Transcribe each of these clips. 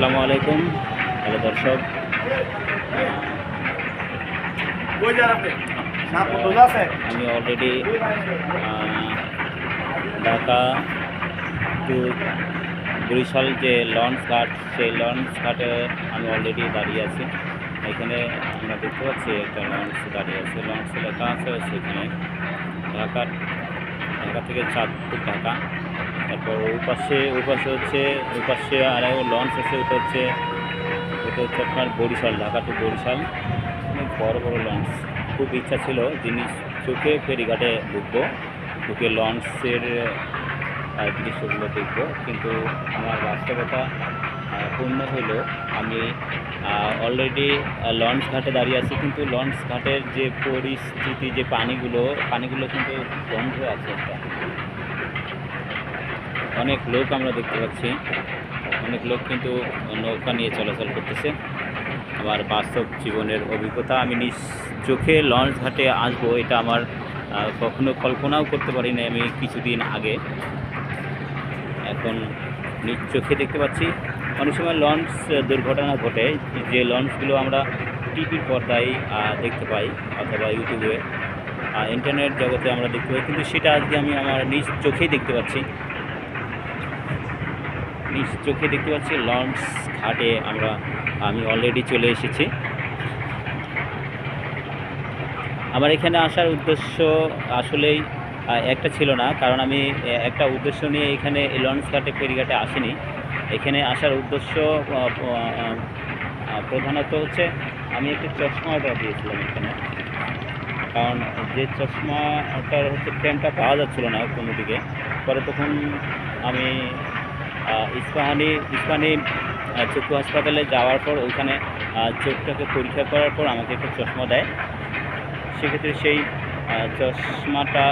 আসসালামু আলাইকুম। হ্যালো দর্শক, আমি অলরেডি ঢাকা টু বরিশাল যে লঞ্চ ঘাট, সেই লঞ্চ ঘাটে আমি অলরেডি দাঁড়িয়ে আছি। এখানে আমরা দেখতে পাচ্ছি একটা লঞ্চ দাঁড়িয়ে আছে। লঞ্চ লেখা আছে সেখানে ঢাকা থেকে চাঁদপুর ঢাকা। তারপর ওই পাশে আরও লঞ্চ আছে। ওটা হচ্ছে আপনার বরিশাল, ঢাকা টু বরিশাল। অনেক বড় বড় লঞ্চ। খুব ইচ্ছা ছিল জিনিস চোখে ফেরিঘাটে ঢুকে লঞ্চের দৃশ্যগুলো দেখব, কিন্তু আমার বাস্তবতা পূর্ণ হইল। আমি অলরেডি লঞ্চ ঘাটে দাঁড়িয়ে আছি, কিন্তু লঞ্চ ঘাটের যে পরিস্থিতি, যে পানিগুলো কিন্তু বন্ধ আছে। একটা অনেক লোক আমরা দেখতে পাচ্ছি, অনেক লোক কিন্তু নৌকা নিয়ে চলাচল করতেছে। আমার বাস্তব জীবনের অভিজ্ঞতা, আমি নিজ চোখে লঞ্চ ঘাটে আসবো, এটা আমার কখনো কল্পনাও করতে পারিনি আমি কিছুদিন আগে। এখন নিজ চোখে দেখতে পাচ্ছি। অনেক সময় লঞ্চ দুর্ঘটনা ঘটে, যে লঞ্চগুলো আমরা টিভির পর্দায় দেখতে পাই অথবা ইউটিউবে, ইন্টারনেট জগতে আমরা দেখতে পাই, কিন্তু সেটা আজকে আমি আমার নিজ চোখেই দেখতে পাচ্ছি। লঞ্চ ঘাটে আমি অলরেডি চলে এসেছি। আমার এখানে আসার উদ্দেশ্য আসলেই একটা ছিল না, কারণ আমি একটা উদ্দেশ্য নিয়ে এখানে লঞ্চ ঘাটে ফেরিঘাটে আসিনি। এখানে আসার উদ্দেশ্য প্রধানত হচ্ছে আমি একটা চশমা অর্ডার দিয়েছিলাম এখানে, কারণ যে চশমাটার ফ্রেমটা পাওয়া যাচ্ছিল না কোনো দিকে। পরে তখন আমি ইস্পাহানি চক্ষু হাসপাতালে যাওয়ার পর ওইখানে চোখটাকে পরীক্ষা করার পর আমাকে একটা চশমা দেয়। সেক্ষেত্রে সেই চশমাটা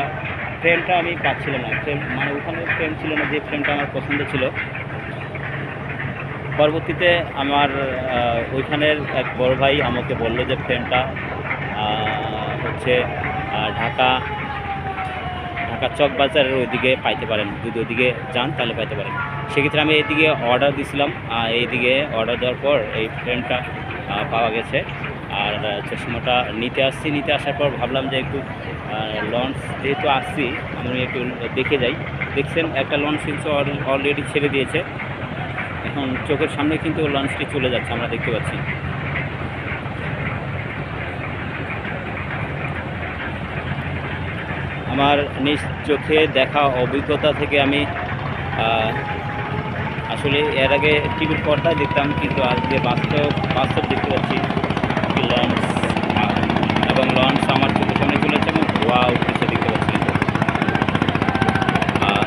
ফ্রেমটা আমি পাচ্ছিলাম না, মানে ওখানে ফ্রেম ছিল না যে ফ্রেমটা আমার পছন্দ ছিল। পরবর্তীতে আমার ওইখানের এক বড় ভাই আমাকে বললো যে ফ্রেমটা হচ্ছে ঢাকা চক বাজারের ওইদিকে পাইতে পারেন, যদি ওইদিকে যান তাহলে পাইতে পারেন। সেক্ষেত্রে আমি এইদিকে অর্ডার দিয়েছিলাম, এইদিকে অর্ডার দেওয়ার পর এই ফ্রেমটা পাওয়া গেছে। আর চশমাটা নিতে আসার পর ভাবলাম যে একটু লঞ্চ যেহেতু আসছি, আমি একটু দেখে যাই। দেখছেন একটা লঞ্চ কিন্তু অলরেডি ছেড়ে দিয়েছে। এখন চোখের সামনে কিন্তু লঞ্চটি চলে যাচ্ছে, আমরা দেখতে পাচ্ছি। আমার নিজ চোখে দেখা অভিজ্ঞতা থেকে আমি আসলে এর আগে টিভির পর্দায় দেখতাম, কিন্তু আজকে বাস্তব দেখতে পাচ্ছি লঞ্চ, এবং লঞ্চ আমার চোখের সামনে চলে যাচ্ছে এবং ধোয়া উঠতেছে দেখতে পাচ্ছি।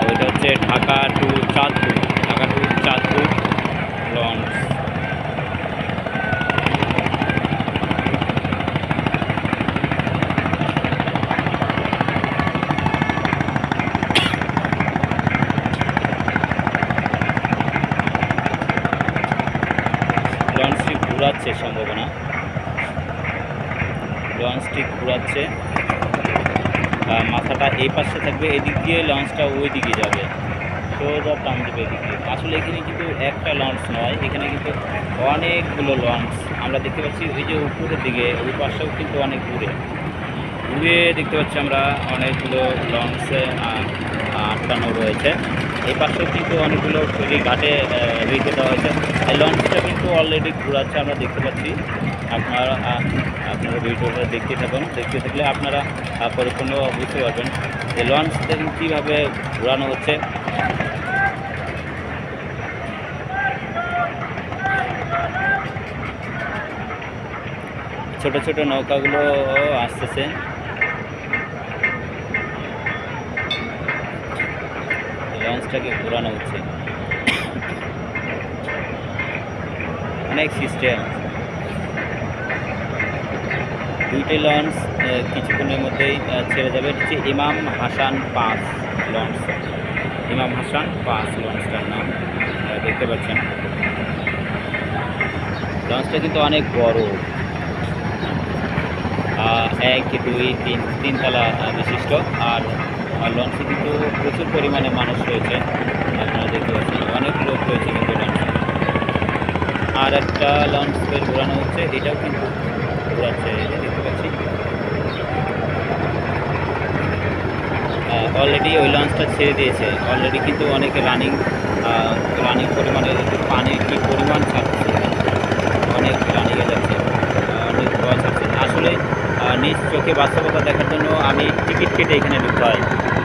ওইটা হচ্ছে ঢাকা টু চাঁদপুর লঞ্চ। লঞ্চটি ঘুরাচ্ছে, সম্ভাবনা লঞ্চটি ঘুরাচ্ছে। মাথাটা এই পাশে থাকবে, এদিক দিয়ে লঞ্চটা ওই দিকে যাবে, সোজা টান দেবে এদিক দিয়ে। আসলে এখানে কিন্তু একটা লঞ্চ নয়, এখানে কিন্তু অনেকগুলো লঞ্চ আমরা দেখতে পাচ্ছি। ওই যে উপরের দিকে ওই পাশেও কিন্তু অনেক দূরে দেখতে পাচ্ছি আমরা অনেকগুলো লঞ্চে আটকানো রয়েছে। এই পাশেও কিন্তু অনেকগুলো ফেরি ঘাটে রেখে দেওয়া হয়েছে। এই লঞ্চটা কিন্তু অলরেডি ঘোরাচ্ছে, আমরা দেখতে পাচ্ছি। আপনারা ভিডিওটা দেখতে থাকলে আপনারা পরিপূর্ণ বুঝতে পারবেন যে লঞ্চ দেখুন কীভাবে ঘোরানো হচ্ছে। ছোট ছোট নৌকাগুলো আসতেছে। লঞ্চটাকে ঘোরানো হচ্ছে, অনেক সিস্টেম। দুইটি লঞ্চ কিছুক্ষণের মধ্যেই ছেড়ে যাবে। হচ্ছে ইমাম হাসান 5 লঞ্চ, লঞ্চটার নাম দেখতে পাচ্ছেন। লঞ্চটা কিন্তু অনেক বড়, 1 2 3 তলা বিশিষ্ট। আর লঞ্চে কিন্তু প্রচুর পরিমাণে মানুষ রয়েছে, আপনারা দেখতে পাচ্ছেন অনেক লোক রয়েছে কিন্তু লঞ্চে। আর একটা লঞ্চ বের ঘোরানো হচ্ছে, এটাও কিন্তু ঘোরাচ্ছে, এই যে দেখতে পাচ্ছি। অলরেডি ওই লঞ্চটা ছেড়ে দিয়েছে, অলরেডি কিন্তু অনেক রানিং পরিমাণে পানির কী পরিমাণ ছাড়ছে, অনেক রানিংয়ে যাচ্ছে, অনেক ধোয়া ছাড়ছে। আসলে নিজ চোখে বাস্তবতা দেখার জন্য আমি টিকিট কেটে এখানে ঢুকতে হয়।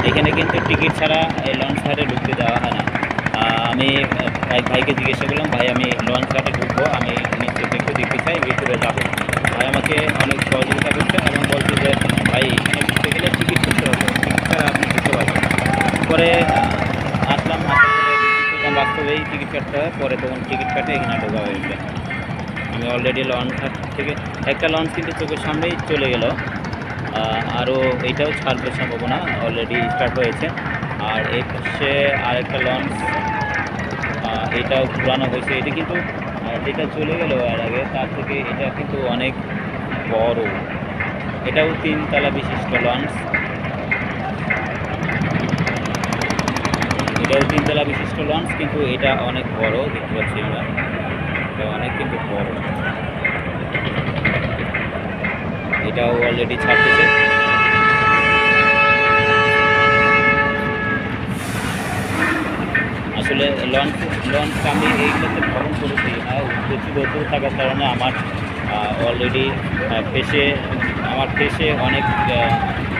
এখানে কিন্তু টিকিট ছাড়া এই লঞ্চ ঘাটে ঢুকতে দেওয়া হয় না। আমি এক ভাইকে জিজ্ঞাসা করলাম, ভাই আমি লঞ্চ ঘাটে ঢুকবো, আমি নিজ চোখে একটু দেখতে চাই, ভিতরে যাবো। ভাই আমাকে অনেক সহযোগিতা করছে এবং বলছে যে ভাই এখানে ঢুকতে গেলে টিকিট করতে হবে, টিকিট ছাড়া আপনি ঢুকতে পারবেন। পরে আসলাম, আসার পরে দেখলাম বাস্তবেই টিকিট কাটতে হয়, পরে তখন টিকিট কাটে এখানে ঢোকা হয়েছে। আমি অলরেডি লঞ্চ ঘাট থেকে একটা লঞ্চ কিন্তু চোখের সামনেই চলে গেল, আরও এইটাও ছাড়বে সম্ভাবনা, অলরেডি স্টার্ট হয়েছে। আর এই পাশে আরেকটা লঞ্চ, এটাও ঘুরানো হয়েছে। এটা কিন্তু যেটা চলে গেল এর আগে, তার থেকে এটা কিন্তু অনেক বড়, এটাও 3 তলা বিশিষ্ট লঞ্চ, এটাও 3 তলা বিশিষ্ট লঞ্চ, কিন্তু এটা অনেক বড়, দেখতে পাচ্ছি আমরা, এটা অনেক কিন্তু বড়। এটাও অলরেডি ছাড়তেছে। আসলে লঞ্চ আমি এইগুলোতে ভ্রমণ করেছি, প্রচুর রোদ্দুর থাকার কারণে আমার অলরেডি ফেসে অনেক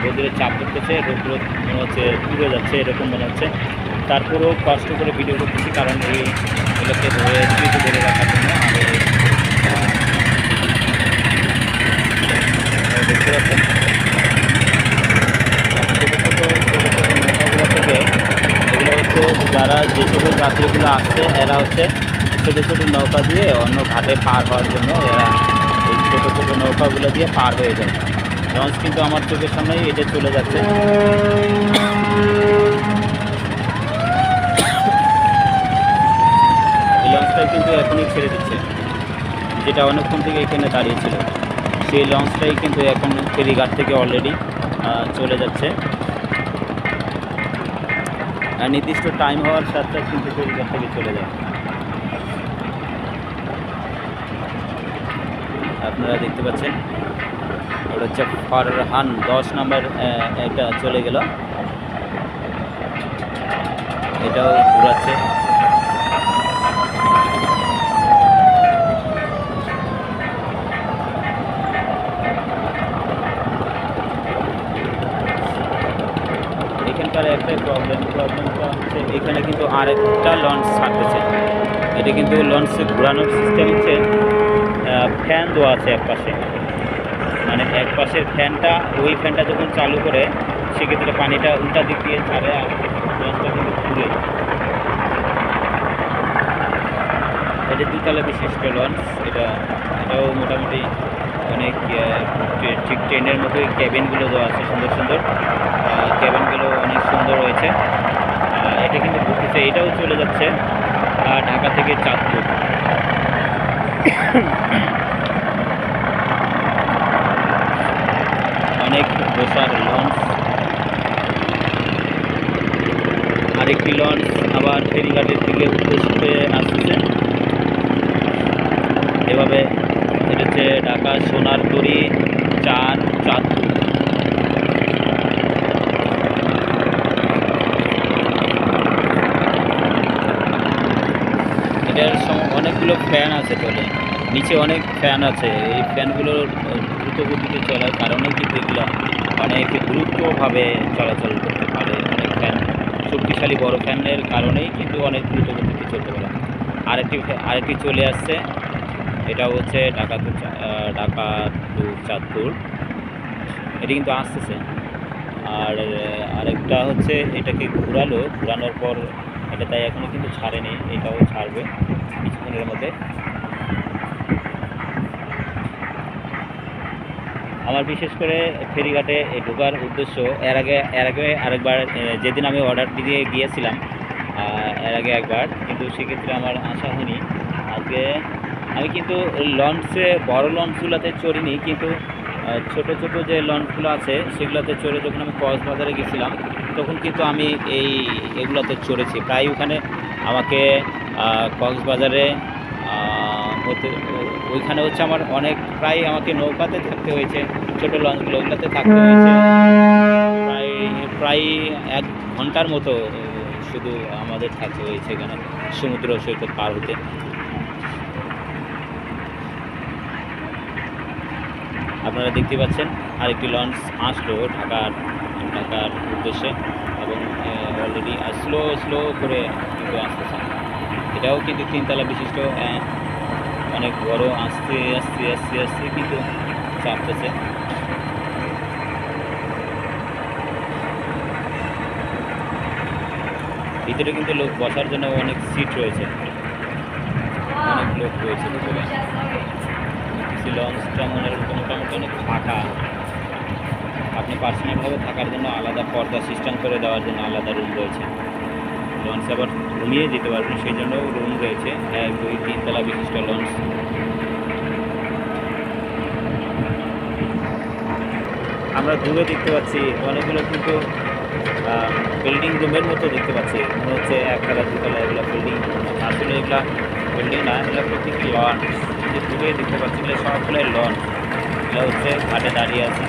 রোদ্দুরের চাপ পড়তেছে, রোদ্দুর মনে হচ্ছে পুড়ে যাচ্ছে, এরকম মনে হচ্ছে। তারপরেও কষ্ট করে ভিডিও করতেছি, কারণ এইগুলোকে ধরে রাখার জন্য। আমি দেখতে পাচ্ছেন নৌকাগুলো থেকে, এগুলো হচ্ছে যারা যে সকল যাত্রীগুলো আসছে, এরা হচ্ছে ছোটো ছোটো নৌকা দিয়ে অন্য ঘাটে পার হওয়ার জন্য এরা এই ছোটো ছোটো নৌকাগুলো দিয়ে পার হয়ে যায়। লঞ্চ কিন্তু আমার চোখের সামনেই এটা চলে যাচ্ছে। এই লঞ্চটাই কিন্তু এখনই ছেড়ে দিচ্ছে, যেটা অনেকক্ষণ থেকে এখানে দাঁড়িয়েছিল, সেই লঞ্চটাই কিন্তু এখন ফেরিঘাট থেকে অলরেডি চলে যাচ্ছে। আর নির্দিষ্ট টাইম হওয়ার সাথে সাথে কিন্তু ফেরিঘাট থেকে চলে যায়। আপনারা দেখতে পাচ্ছেন ওটা হচ্ছে ফারহান 10 নম্বর, এটা চলে গেল, এটাও ঘুরাচ্ছে। এখানকার একটাই প্রবলেমটা হচ্ছে এখানে কিন্তু আরেকটা লঞ্চ ছাড়তেছে। এটা কিন্তু লঞ্চে ঘোরানোর সিস্টেম হচ্ছে ফ্যান দেওয়া আছে এক পাশে, মানে এক পাশের ফ্যানটা, ওই ফ্যানটা যখন চালু করে সেক্ষেত্রে পানিটা উল্টা দিক দিয়ে ছাড়ে, আর লঞ্চটা কিন্তু ঘুরে। এটা 2 তলা বিশিষ্ট লঞ্চ, এটাও মোটামুটি অনেক ঠিক ট্রেনের মতোই ক্যাবিনগুলো দেওয়া আছে, সুন্দর সুন্দর ক্যাবিনগুলো অনেক সুন্দর হয়েছে। এটা কিন্তু ঘুরতেছে, এটাও চলে যাচ্ছে ঢাকা থেকে চাঁদপুর। অনেক বসার লঞ্চ, আরেকটি লঞ্চ আবার ফেরিঘাটের দিকে উদ্দেশ্যে আসছে। এভাবে এটা হচ্ছে ঢাকা সোনারতরী 4 চাঁদপুর। এটার অনেকগুলো ফ্যান আছে চলে, নিচে অনেক ফ্যান আছে। এই ফ্যানগুলোর দ্রুত গতিতে চলার কারণে কিন্তু এগুলো অনেক দ্রুতভাবে চলাচল করতে পারে। অনেক ফ্যান, শক্তিশালী বড় ফ্যানের কারণেই কিন্তু অনেক দ্রুত গতিতে চলতে পারে। আরেকটি চলে আসছে, এটা হচ্ছে ঢাকা টু চাঁদপুর, এটি কিন্তু আসতেছে। আর আরেকটা হচ্ছে এটাকে ঘোরানোর পর এটা তাই এখনও কিন্তু ছাড়েনি, এটাও ছাড়বে কিছুক্ষণের মধ্যে। আমার বিশেষ করে ফেরিঘাটে ঢোকার উদ্দেশ্য, এর আগে আরেকবার যেদিন আমি অর্ডার দিয়ে গিয়েছিলাম, এর আগে একবার, কিন্তু সেক্ষেত্রে আমার আশা হয়নি। আজকে আমি কিন্তু লঞ্চে বড় লঞ্চগুলোতে চড়িনি, কিন্তু ছোটো ছোটো যে লঞ্চগুলো আছে সেগুলোতে চড়ে যখন আমি কক্সবাজারে গেছিলাম, তখন কিন্তু আমি এগুলোতে চড়েছি। প্রায় ওখানে আমাকে কক্সবাজারে ওইখানে হচ্ছে আমার অনেক প্রায় আমাকে নৌকাতে থাকতে হয়েছে, ছোটো লঞ্চগুলো ওগুলোতে থাকতে হয়েছে প্রায় প্রায় 1 ঘন্টার মতো শুধু আমাদের থাকতে হয়েছে এখানে সমুদ্র সৈকত পার হতে। আপনারা দেখতে পাচ্ছেন আরেকটি লঞ্চ আসলো ঢাকার উদ্দেশ্যে, এবং অলরেডি স্লো করে কিন্তু আসতেছে। এটাও কিন্তু 3 তলা বিশিষ্ট, অনেক বড়। আস্তে কিন্তু চাপতেছে। ভিতরে কিন্তু লোক বসার জন্য অনেক সিট রয়েছে, অনেক লোক রয়েছে ভিতরে। লঞ্চটা মোটামুটি অনেক ফাঁকা। আপনি পার্সোনালভাবে থাকার জন্য আলাদা পর্দা সিস্টেম করে দেওয়ার জন্য আলাদা রুম রয়েছে। লঞ্চ আবার ঘুমিয়ে যেতে পারবেন সেই জন্য রুম রয়েছে। 1, 2, 3 তলা বিশিষ্ট লঞ্চ। আমরা দূরে দেখতে পাচ্ছি অনেকগুলো কিন্তু বিল্ডিং রুমের মতো দেখতে পাচ্ছি, মনে হচ্ছে 1 তলা 2 তলা এগুলো বিল্ডিং। আসলে এগুলা বিল্ডিং না, এগুলো প্রত্যেকটি লঞ্চ। যে দূরে দেখতে পাচ্ছি এগুলো সবগুলোই লঞ্চ। এগুলো হচ্ছে ঘাটে দাঁড়িয়ে আছে,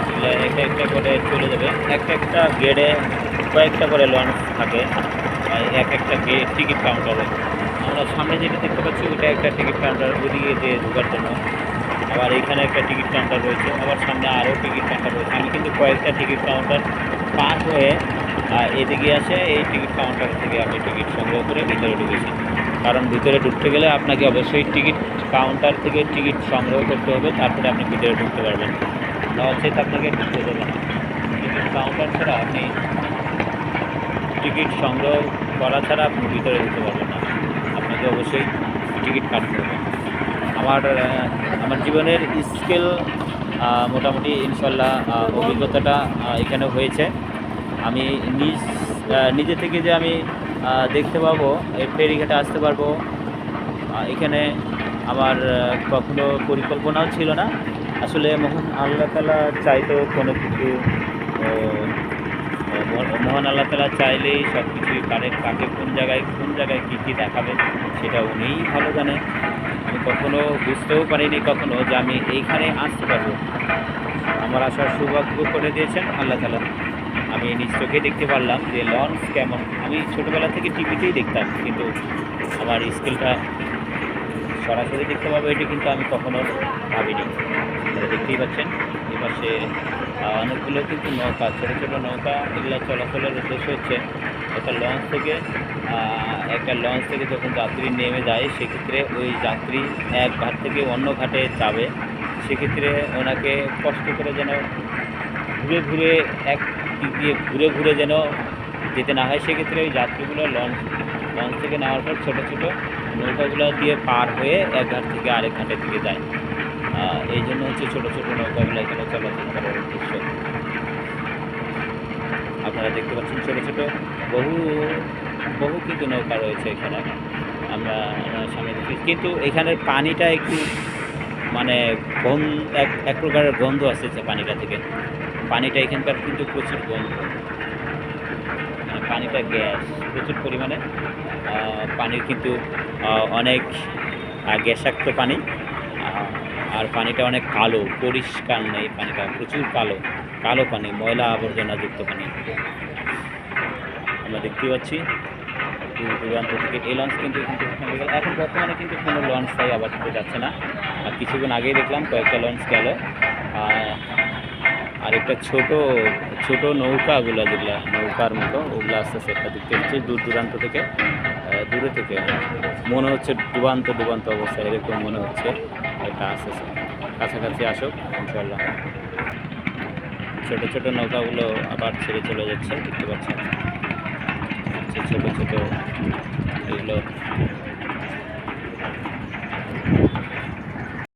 এগুলো একটা করে চলে যাবে। একটা গেটে কয়েকটা করে লঞ্চ থাকে, একটা গেট টিকিট কাউন্টারে। আমরা সামনে যেটা দেখতে পাচ্ছি ওইটা একটা টিকিট কাউন্টার, ওদিকে যে ঢোকার জন্য। আবার এখানে একটা টিকিট কাউন্টার রয়েছে, আবার সামনে আরও টিকিট কাউন্টার রয়েছে। আমি কিন্তু কয়েকটা টিকিট কাউন্টার পার হয়ে এদিকে আসে এই টিকিট কাউন্টার থেকে আমি টিকিট সংগ্রহ করে ভিতরে ঢুকেছি। কারণ ভিতরে ঢুকতে গেলে আপনাকে অবশ্যই টিকিট কাউন্টার থেকে টিকিট সংগ্রহ করতে হবে, তারপরে আপনি ভিতরে ঢুকতে পারবেন। নচেত আপনাকে ঢুকতে দেবে না। টিকিট কাউন্টার ছাড়া আপনি টিকিট সংগ্রহ করা ছাড়া আপনি ভিতরে ঢুকতে পারবেন না, আপনাকে অবশ্যই টিকিট কাটতে হবে। আমার জীবনের স্কিল মোটামুটি ইনশাল্লাহ অভিজ্ঞতাটা এখানে হয়েছে। আমি নিজে থেকে যে আমি দেখতে পাবো, এই ফেরিঘাটে আসতে পারবো, এখানে আমার কখনো পরিকল্পনাও ছিল না। আসলে মহান আল্লাহ তাআলা চাইতো কোনো কিছু, মহান আল্লাহ তাআলা চাইলেই সব কিছুই পারে। কাকে কোন জায়গায় কী দেখাবে সেটা উনিই ভালো জানে। আমি কখনো বুঝতেও পারিনি কখনো যে আমি এইখানে আসতে পারবো। আমার আসার সৌভাগ্য করে দিয়েছেন আল্লাহ তাআলা। আমি নিজ চোখে দেখতে পারলাম যে লঞ্চ কেমন। আমি ছোটোবেলা থেকে টিভিতেই দেখতাম, কিন্তু আমার স্কিলটা সরাসরি দেখতে পাবো এটি কিন্তু আমি কখনো ভাবিনি। দেখতেই পাচ্ছেন এপাশে অনেকগুলো কিন্তু নৌকা, ছোটো নৌকা, এগুলো চলাচলের উদ্দেশ্য হচ্ছে একটা লঞ্চ থেকে যখন যাত্রী নেমে যায়, সেক্ষেত্রে ওই যাত্রী এক ঘাট থেকে অন্য ঘাটে যাবে। সেক্ষেত্রে ওনাকে কষ্ট করে যেন ঘুরে এক দিক দিয়ে ঘুরে যেন যেতে না হয়, সেক্ষেত্রে ওই যাত্রীগুলো লঞ্চ থেকে নেওয়ার পর ছোটো নৌকাগুলো দিয়ে পার হয়ে এক ঘাট থেকে আরেক ঘাটের দিকে যায়। এই জন্য হচ্ছে ছোটো নৌকাগুলো এখানে চলাচল করার উদ্দেশ্য। আপনারা দেখতে পাচ্ছেন ছোটো বহু কিন্তু নৌকা রয়েছে এখানে। আমরা সামনে দেখি, কিন্তু এখানের পানিটা একটু মানে এক প্রকারের গন্ধ আসছে পানিটা থেকে। পানিটা এখানকার কিন্তু প্রচুর গন্ধ, পানিটা গ্যাস প্রচুর পরিমাণে। পানির কিন্তু অনেক গ্যাসাক্ত পানি, আর পানিটা অনেক কালো, পরিষ্কার নেই পানিটা, প্রচুর কালো পানি, ময়লা আবর্জনাযুক্ত পানি আমরা দেখতে পাচ্ছি দূরান্ত থেকে। এই লঞ্চ কিন্তু এখন বর্তমানে কিন্তু কোনো লঞ্চ তাই আবার যাচ্ছে না। আর কিছুক্ষণ আগেই দেখলাম কয়েকটা লঞ্চ গেল। আর একটা ছোট নৌকাগুলো, যেগুলো নৌকার মতো, ওগুলো আস্তে আস্তে একটা দেখতে পাচ্ছি দূরান্ত থেকে। দূরে থেকে মনে হচ্ছে ডুবান্ত অবস্থা, এরকম মনে হচ্ছে। একটা আস্তে আস্তে কাছাকাছি আসুক ইনশাল্লাহ। ছোট নৌকাগুলো আবার ছেড়ে চলে যাচ্ছে, দেখতে পাচ্ছেন ছোট এগুলো।